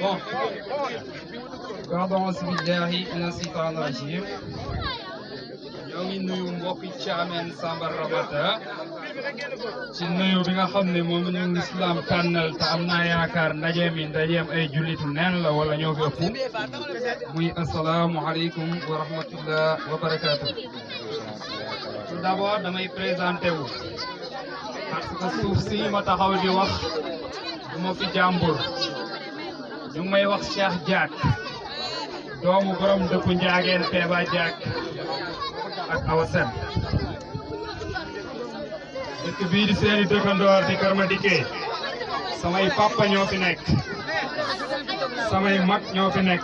bon pardon bismillahi mina seytaani rajim ñoo ngi nuyu mbokki Thiamène Samba Ramata ci nuyu bi nga xam ne moom ñu lislaam tànnal te am naa yaakaar ndajeem ay jullitu neen la wala ñoo fi ëpp muy asalaamu aleykum wa rahmatullah wa barakaatu. tout d'abord damay présenté wu parce que suuf si ma taxaw di wax du ma fi jàmbur ñu ngi may wax Cheikh Diack doomu borom dëkku Njaageen Peeba Diack ak Awa Sen dëkk bii di seeni dëkkandoor di Kër Madické samay papa ñoo fi nekk samay mag ñoo fi nekk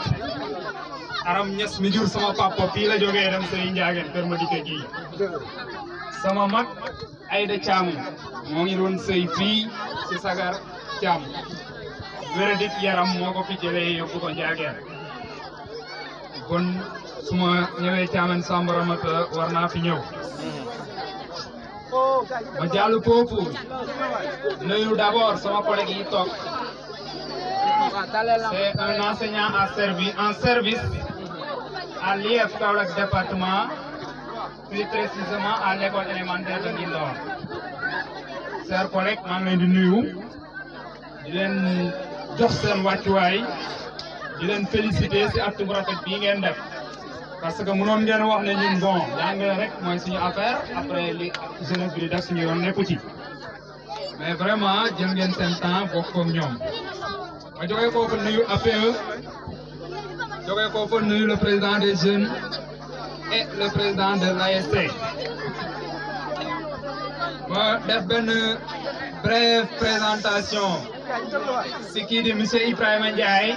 Aram Ñas mi jur sama papa fii la jógee dem sëy Njaageen Kër Madické gii sama mag Ayda Caam moo ngi doon sëy fii ci Sagar Caam wéradik yaram moo ko fi jëlee yóbbu ko Njaageen kon su ma ñëwee Thiamène Samba Ramata war naa fi ñëw ma jàll foofu nuyu d'abord sama collègue yi toog c'est un enseignant en service à l'IEF Kaolack département plus précisément à l'école élémentaire de Ndindor chers collègues maa ngi leen di nuyu di leen jox seen wàccuwaay di leen féliciter ci acte bu rafet bii ngeen def parce que mënoon ngeen wax ne ñun bon jàng rek mooy suñu affaire après li jeunesse bi di def suñu yoon nekku ci mais vraiment jël ngeen seen temps bokk ak ñoom ma jógee koo fa nuyu APE jógee koo fa nuyu le président des jeunes et le président de l'ASC ma def benn brève présentation ci kii di monsieur Ibrahima Ndiaye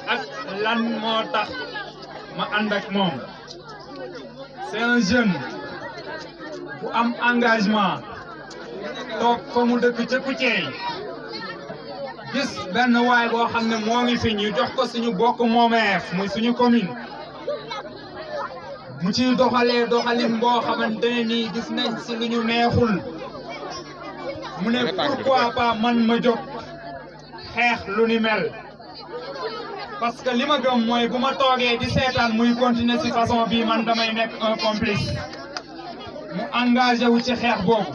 ak lan moo tax ma ànd ak moom c'est un jeune bu am engagement toog fa mu dëkk ca Koutiéy gis benn waay boo xam ne moo ngi fi ñu jox ko suñu bokk moomeef muy suñu commune mu ciy doxalee doxalin boo xamante ne nii gis nañ ci lu ñu neexul mu ne pourquoi pas man ma jóg xeex lu ni mel parce que li ma gëm mooy bu ma toogee di seetaan muy continuer ci façon bii man damay nekk un complice mu engagé wu ci xeex boobu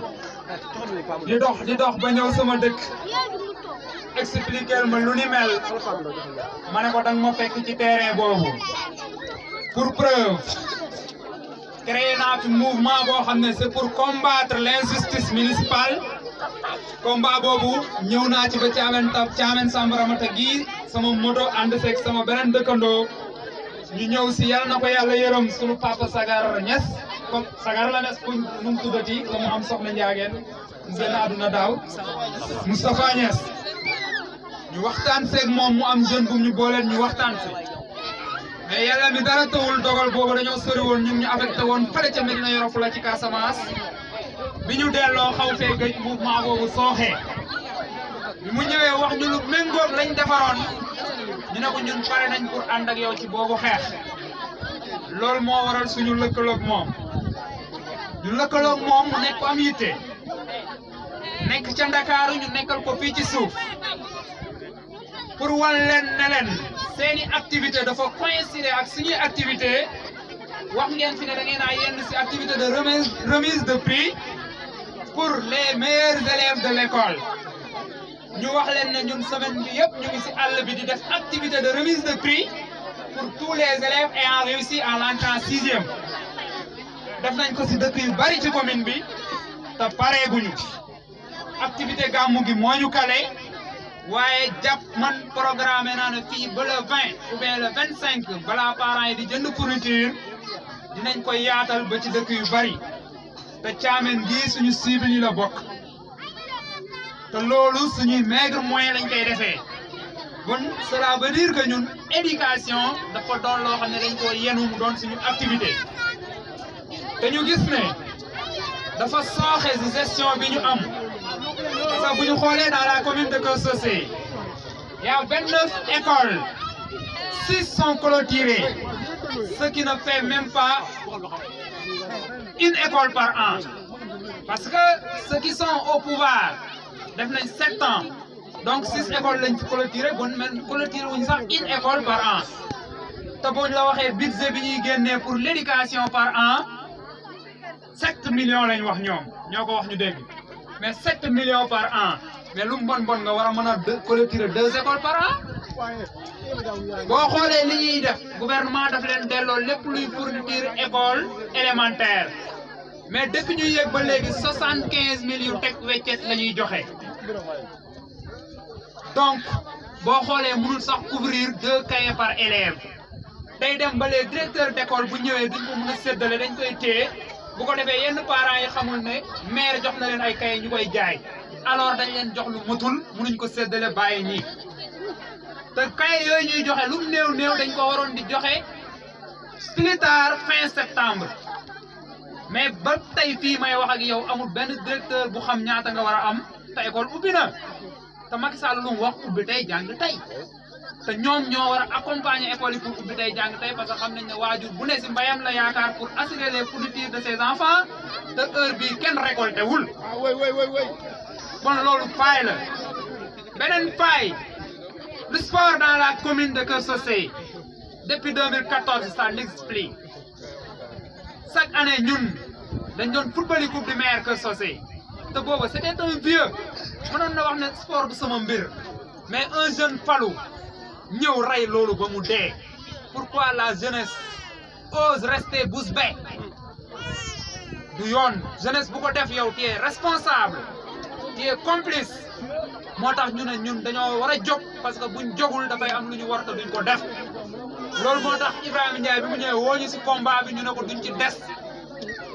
di dox ba ñëw sama dëkk expliquer ma lu ni mel ma ne ko danga ma fekk ci terrain boobu pour preuve créé naa fi mouvement boo xam ne c'est pour combattre l'injustice municipale combat boobu ñëw naa ci ba Thiamène Samba Ramata gi sama moto ànd fekk sama beneen dëkkandoo ñu ñëw si yàlla na ko yàlla yërëm sunu papa Sagar Ñas comme Sagar la nes fu nu mu tuddati la mu am soxna Njaageen mu génn àdduna daaw Moustapha Ñas ñu waxtaan seeg moom mu am jeune bu ñu booleen ñu waxtaan si mais yàlla mi dara tawul dogal boobu dañoo sori woon ñun ñu affecté woon fële ca Medina Yoro Fula ci Casamance bi ñu delloo xaw fee gëj mouvement boobu sooxee bi mu ñëwee wax ñu lu méngoog lañ defaroon ñu ne ko ñun pare nañ pour ànd ak yow ci boobu xeex loolu moo waral suñu lëkkaloog moom ñu lëkkaloog moom mu nekk ko am yitte nekk ca Ndakaaru ñu nekkal ko fii ci suuf pour wan leen ne leen seeni activité dafa coïncider ak suñuy activité wax ngeen fi ne da ngeen a yenn ci activité de remise de prix pour les meilleurs élèves de l'école ñu wax leen ne ñun semaine bi yëpp ñu ngi ci àll bi di def activité de remise de prix pour tous les élèves ayant réussi à l'entrée en sixième def nañ ko ci dëkk yu bari ci commune bi te pareeguñu activité gàmmu gi moo ñu kale waaye jàpp man programme naa ne fii ba le 20 ou bien le 25 balaa parents yi di jënd fourniture dinañ koy yaatal ba ci dëkk yu bari te Thiamène gii suñu cible yi la bokk te loolu suñuy maigre moyen lañ koy defee bon cela veut dire que ñun éducation dafa doon loo xam ne dañ ko yenu mu doon suñu activité te ñu gis ne dafa sooxe ci gestion bi ñu am parce que bu ñu xoolee dans la commune de Keur Socé il y a 29 écoles 6 sont clôturées ce qui ne fait même pas une école par an parce que ceux qui sont au pouvoir def nañ 7 ans donc 6 écoles lañ ci clôturé bon men clôturé wuñ sax une école par an te buñ la waxee budget bi ñuy génnee pour l'éducation par an 7 millions lañ wax ñoom ñoo ko wax ñu dégg mais 7 millions par an mais lu mu bon nga war a mën a clôturer 2 écoles par an boo xoolee li ñuy def gouvernement daf leen delloo lépp luy fourniture école élémentaire mais depuis ñuy yegg ba léegi 75 000 yu teg weccet la ñuy joxe donc boo xoolee mënul sax couvrir 2 cahiers par élève day dem ba les directeurs d'école bu ñëwee duñ ko mën a séddale dañ koy téye bu ko defee yenn parents yi xamul ne maire jox na leen ay cahiers ñu koy jaay alors dañ leen jox lu matul mënuñ ko séddale bàyyi ñii te cahiers yooyu ñuy joxe lu néew dañ ko waroon di joxe plus tard fin septembre mais ba tey fii may wax ak yow amul benn directeur bu xam ñaata nga war a am te école ubbi na te Macky Sall lu mu wax ubbi tey jàng tey te ñoom ñoo war a accompagner école yi pour ubbi tey jàng tey parce que xam nañ ne waajur bu ne si mbayam la yaakaar pour assurer les fournitures de ses enfants te heure bii kenn récolté wul. bon loolu faay la beneen faay le sport dans la commune de Keur Socé depuis 2014 ça n'existe plus chaque année ñun dañ doon football coupe du maire Keur Socé te booba c'était un vieux mënoon na wax ne sport du sama mbir mais un jeune Fallou ñëw rey loolu ba mu dee pourquoi la jeunesse ose rester bouche bée du yoon jeunesse bu ko def yow tu es responsable tu es complice moo tax ñu ne ñun dañoo war a jóg parce que buñ jógul dafay am lu ñu war te duñ ko def loolu moo tax Ibrahima Ndiaye bi mu ñëwee woo ñu si combat bi ñu ne ko duñ ci des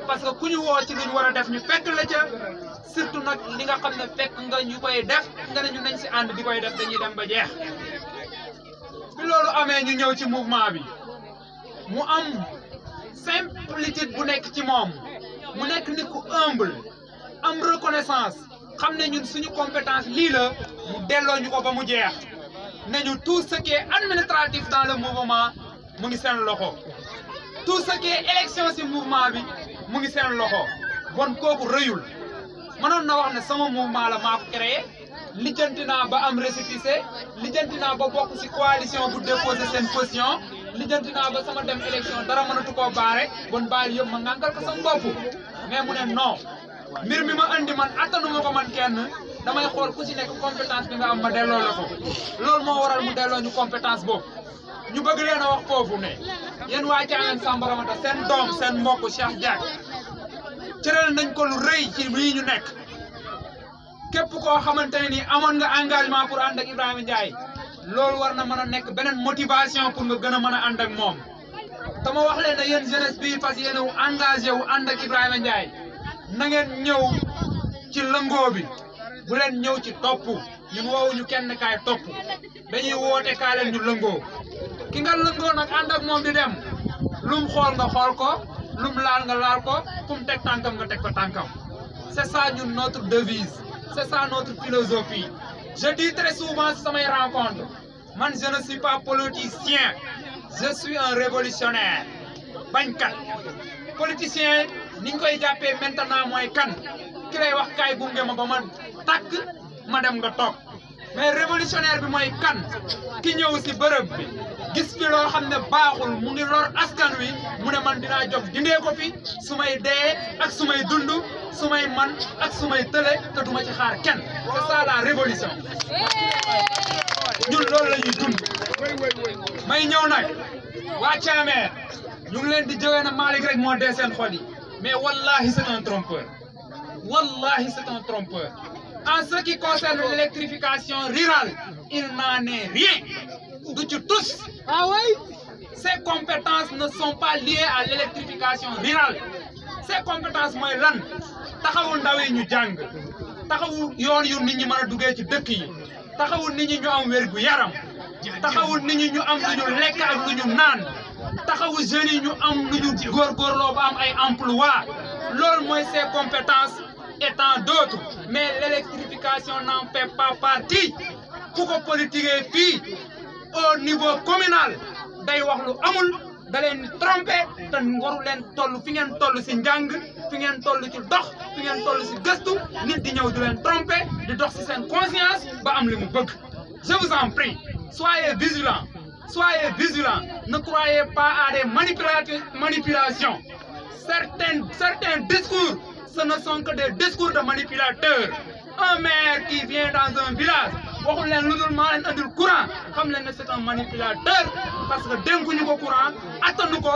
parce que ku ñu woo ci lu ñu war a def ñu fekk la ca surtout nag li nga xam ne fekk nga ñu koy def nga ne ñu nañ si ànd di koy def dañuy dem ba jeex bi loolu amee ñu ñëw ci mouvement bi mu am simplicité bu nekk ci moom mu nekk nit ku humble am reconnaissance xam ne ñun suñu compétence lii la mu delloo ñu ko ba mu jeex ne ñu tout ce qui est administratif dans le mouvement mu ngi seen loxo tout ce qui est élection ci mouvement bi mu ngi seen loxo bon kooku rëyul mënoon na wax ne sama mouvement la maa ko créé lijjanti naa ba am récépissé lijjanti naa ba bokk ci coalition bu déposé seen caution lijjanti naa ba sama dem élection dara mënatu koo baare bon bàyyi yëpp ma ngànkal ko sama bopp mais mu ne non mbir mi ma andi man attanuma ko man kenn damay xool ku ci nekk compétence bi nga am ma delloo la ko loolu moo waral mu delloo ñu compétence boobu ñu bëgg leen a wax foofu ne yéen waa Thiamène Samba Ramata seen doom seen mbokk Cheikh Diack cëral nañ ko lu rëy ci lii ñu nekk képp koo xamante ne nii amoon nga engagement pour ànd ak Ibrahima Ndiaye loolu war na mën a nekk beneen motivation pour nga gën a mën a ànd ak moom te ma wax leen ne yéen jeunesse bii fas yéene wu engagé wu ànd ak Ibrahima Ndiaye na ngeen ñëw ci lëngoo bi bu leen ñëw ci topp ñun woowuñu kenn kaay topp dañuy woote kaa leen ñu lëngoo ki nga lëngoo nag ànd ak moom di dem lum xool nga xool ko lum laal nga laal ko fu mu teg tànkam nga teg ko tànkam c'est ça ñun notre devise c'est ça notre philosophie je dis très souvent si samay rencontre man je ne suis pas politicien je suis un révolutionnaire bañkat politicien ni ñu koy jàppee maintenant mooy kan ki lay wax kaay gunge ma ba ma tàkk ma dem nga toog mais révolutionnaire bi mooy kan ki ñëw si bërëb bi gis fi loo xam ne baaxul mu ngi lor askan wi mu ne man dinaa jóg dindee ko fi su may dee ak su may dund su may man ak su may tële te duma ci xaar kenn c'est ça la révolution ñun loolu la ñuy dund may ñëw nag waa Thiamène ñu ngi leen di jógee na Malick rek moo dee seen xol yi mais wallahi c'est un trompeur wallahi c'est un trompeur en ce qui concerne l'électrification rurale il n'en est rien du ci tous ah oui ces compétences ne sont pas liées à l'électrification rurale ces compétences mooy lan taxawul ndaw yi ñu jàng taxawul yoon yu nit ñi mën a duggee ci dëkk yi taxawul nit ñi ñu am wérgu yaram taxawul nit ñi ñu am lu ñu lekk ak lu ñu naan taxawu jeunes yi ñu am lu ñu góorgóorloo ba am ay emploi loolu mooy ces compétences et tant d'autres mais l'électrification n'en fait pas partie ku ko politiquer fii au niveau communal day wax lu amul da leen tromper te waru leen toll fi ngeen toll si njàng fi ngeen toll ci dox fi ngeen toll ci gëstu nit di ñëw di leen tromper di dox ci seen conscience ba am li mu bëgg je vous en prie soyez vigilants ne croyez pas à des manipulations certains discours ce ne sont que des discours de manipulateurs un maire qui vient dans un village waxul leen lu dul maa leen andil courant xam leen ne c'est un manipulateur parce que dénkuñu ko courant attanu ko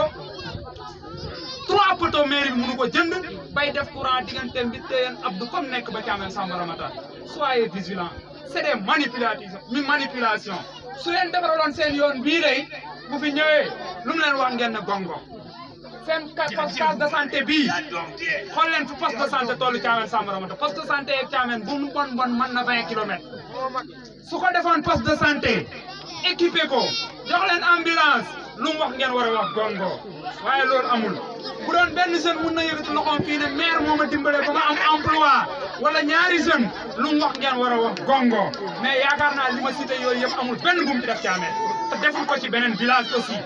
3 poteaux mairie bi mënu ko jënd bay def courant diggante bi téyeen Abdou comme nekk ba Thiamène Samba Ramata soyez vigilants c'est des manipulations su leen defaraloon seen yoon bii day bu fi ñëwee lu mu leen wax ngeen ne gongo seen poste de santé bii xool leen fi poste de santé tollu Thiamène Samba Ramata poste de santé ak Thiamène bu mu bon mën na 20 kilomètres su ko defoon poste de santé équipé ko jox leen ambulance lu mu wax ngeen war a wax gongo waaye loolu amul bu doon benn jeune mun na yëkkati loxoom fii ne maire moo ma dimbale ba ma am emploi wala ñaari jeune lu mu wax ngeen war a wax gongo mais yaakaar naa li ma cité yooyu yëpp amul benn bu mu ci def Thiamène te deful ko ci beneen village aussi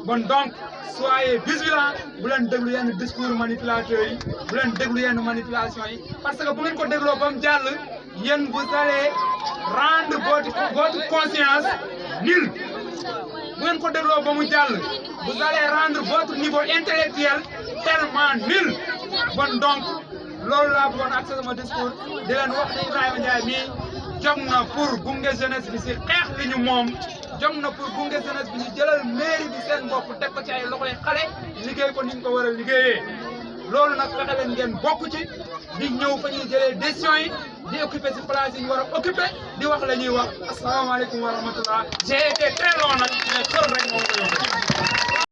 bon donc soyez vigilants bu leen déglu yenn discours manipulateurs yi bu leen déglu yenn manipulation yi parce que bu ngeen ko dégloo ba mu jàll yéen vous allez rendre votre conscience nulle bu ngeen ko dégloo ba mu jàll vous allez rendre votre niveau intellectuel tellement nul bon donc loolu laa bëggoon ak sama discours di leen wax ne Ibrahima Ndiaye mii jóg na pour gunge jeunesse bi si xeex li ñu moom jóg na pour gunge jeunesse bi ñu jëlal mairie bi seen bopp teg ko ci ay loxoy xale liggéey ko ni ñu ko war a liggéeyee loolu nag fexe leen ngeen bokk ci di ñëw fa ñuy jëlee décision yi di occuper ci place yi ñu war a occuper di wax la ñuy wax asalaamaaleykum wa rahmatullah j'ai été très long nag mais xër rek moom